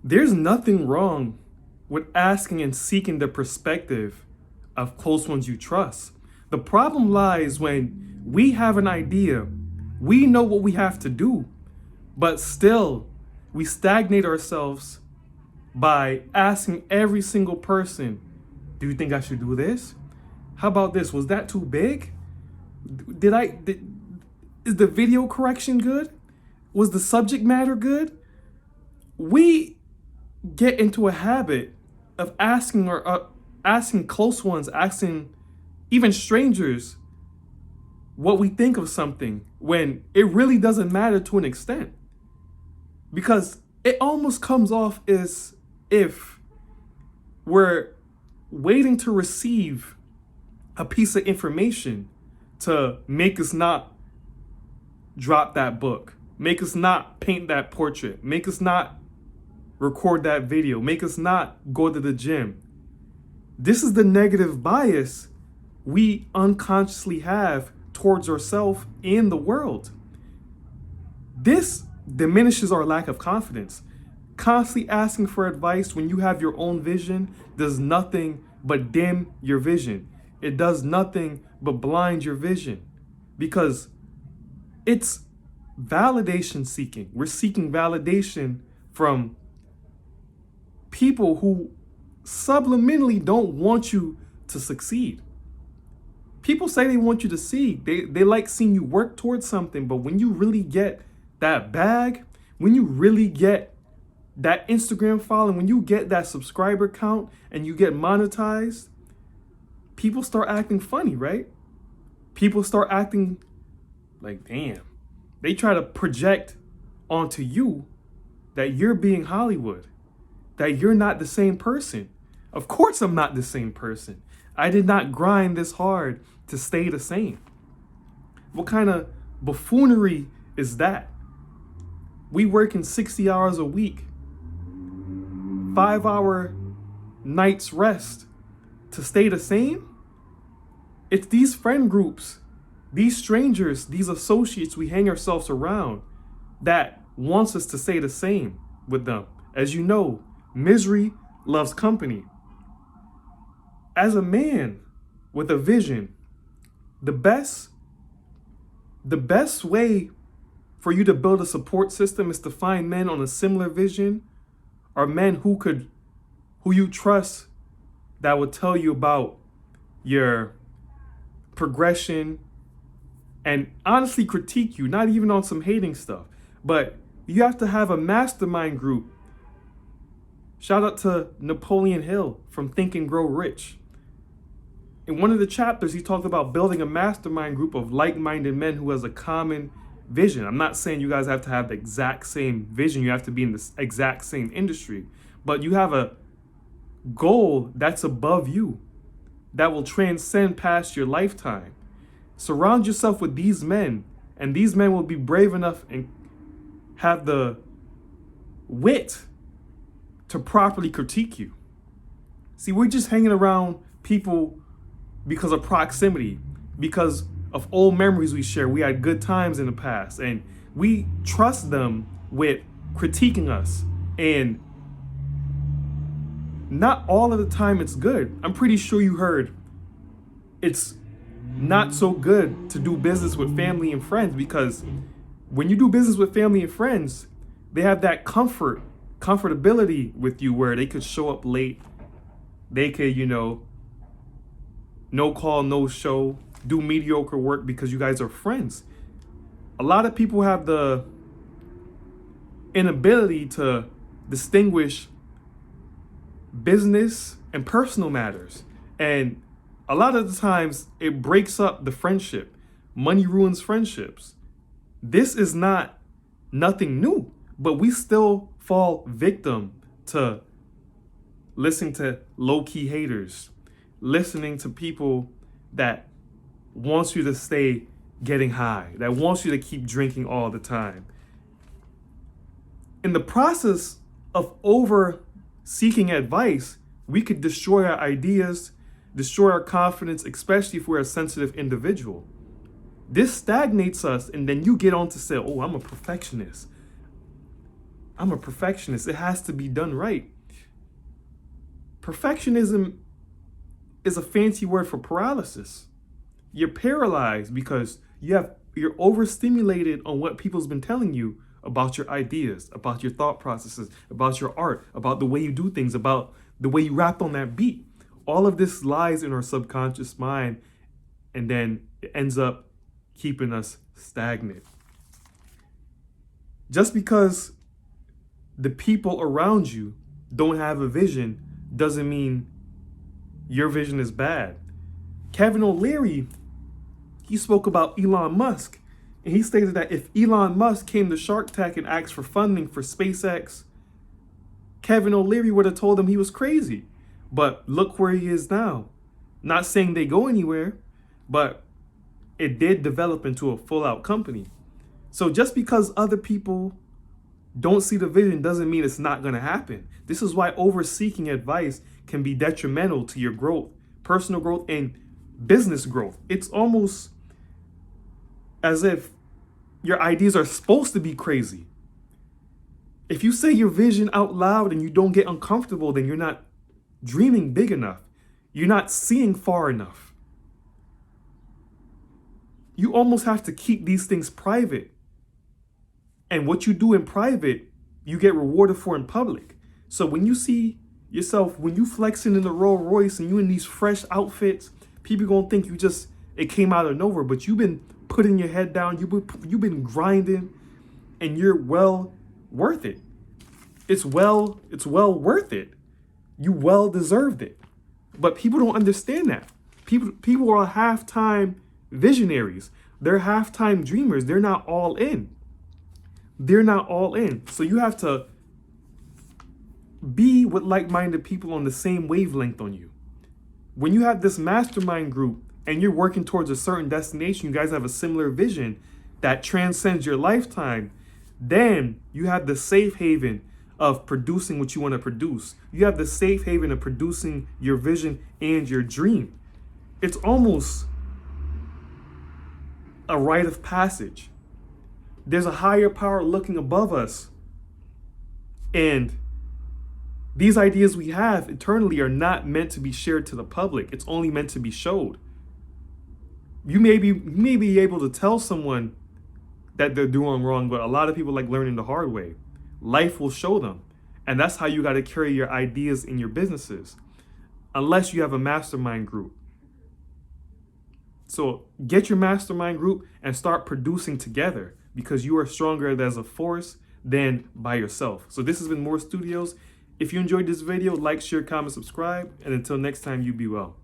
There's nothing wrong with asking and seeking the perspective of close ones you trust. The problem lies when we have an idea, we know what we have to do, but still we stagnate ourselves by asking every single person, do you think I should do this? How about this? Was that too big? Is the video correction good? Was the subject matter good? We get into a habit of asking close ones, asking even strangers what we think of something when it really doesn't matter to an extent. Because it almost comes off as if we're waiting to receive a piece of information to make us not drop that book, make us not paint that portrait, make us not record that video, make us not go to the gym. This is the negative bias we unconsciously have towards ourselves and the world. This diminishes our lack of confidence. Constantly asking for advice when you have your own vision does nothing but dim your vision. It does nothing but blind your vision because it's validation seeking. We're seeking validation from people who subliminally don't want you to succeed. People say they want you to see. They like seeing you work towards something, but when you really get that bag, when you really get that Instagram following, when you get that subscriber count and you get monetized, people start acting funny, right? People start acting like, damn. They try to project onto you that you're being Hollywood, that you're not the same person. Of course I'm not the same person. I did not grind this hard to stay the same. What kind of buffoonery is that? We work in 60 hours a week, 5-hour nights rest to stay the same? It's these friend groups, these strangers, these associates we hang ourselves around that wants us to stay the same with them. As you know, misery loves company. As a man with a vision, the best way for you to build a support system is to find men on a similar vision, or men who you trust, that will tell you about your progression and honestly critique you, not even on some hating stuff, but you have to have a mastermind group. Shout out to Napoleon Hill from Think and Grow Rich. In one of the chapters, he talked about building a mastermind group of like-minded men who has a common vision. I'm not saying you guys have to have the exact same vision. You have to be in the exact same industry, but you have a goal that's above you, that will transcend past your lifetime. Surround yourself with these men, and these men will be brave enough and have the wit to properly critique you. See, we're just hanging around people because of proximity, because of old memories we share. We had good times in the past, and we trust them with critiquing us. And not all of the time it's good. I'm pretty sure you heard it's not so good to do business with family and friends, because when you do business with family and friends, they have that comfortability with you where they could show up late. They could, no call, no show, do mediocre work because you guys are friends. A lot of people have the inability to distinguish business and personal matters. And a lot of the times it breaks up the friendship. Money ruins friendships. This is not nothing new, but we still fall victim to listening to low-key haters, listening to people that wants you to stay getting high, that wants you to keep drinking all the time. In the process of over seeking advice, we could destroy our ideas, destroy our confidence, especially if we're a sensitive individual. This stagnates us, and then you get on to say, oh, I'm a perfectionist. I'm a perfectionist. It has to be done right. Perfectionism is a fancy word for paralysis. You're paralyzed because you're overstimulated on what people's been telling you about your ideas, about your thought processes, about your art, about the way you do things, about the way you rap on that beat. All of this lies in our subconscious mind, and then it ends up keeping us stagnant. Just because the people around you don't have a vision doesn't mean your vision is bad. Kevin O'Leary, he spoke about Elon Musk, and he stated that if Elon Musk came to Shark Tank and asked for funding for SpaceX, Kevin O'Leary would have told him he was crazy. But look where he is now. Not saying they go anywhere, but it did develop into a full-out company. So just because other people don't see the vision doesn't mean it's not going to happen. This is why over-seeking advice can be detrimental to your growth, personal growth, and business growth. It's almost as if your ideas are supposed to be crazy. If you say your vision out loud and you don't get uncomfortable, then you're not dreaming big enough. You're not seeing far enough. You almost have to keep these things private. And what you do in private, you get rewarded for in public. So when you see yourself, when you flexing in the Rolls Royce and you in these fresh outfits, people gonna think it came out of nowhere, but you've been putting your head down, you've been grinding, and you're well worth it. It's well worth it. You well deserved it. But people don't understand that. People are half-time visionaries. They're half-time dreamers. They're not all in. They're not all in. So you have to be with like-minded people on the same wavelength on you. When you have this mastermind group and you're working towards a certain destination, you guys have a similar vision that transcends your lifetime, then you have the safe haven of producing what you want to produce. You have the safe haven of producing your vision and your dream. It's almost a rite of passage. There's a higher power looking above us. And these ideas we have internally are not meant to be shared to the public. It's only meant to be showed. You may be able to tell someone that they're doing wrong, but a lot of people like learning the hard way. Life will show them. And that's how you got to carry your ideas in your businesses, unless you have a mastermind group. So get your mastermind group and start producing together, because you are stronger as a force than by yourself. So this has been More Studios. If you enjoyed this video, like, share, comment, subscribe. And until next time, you be well.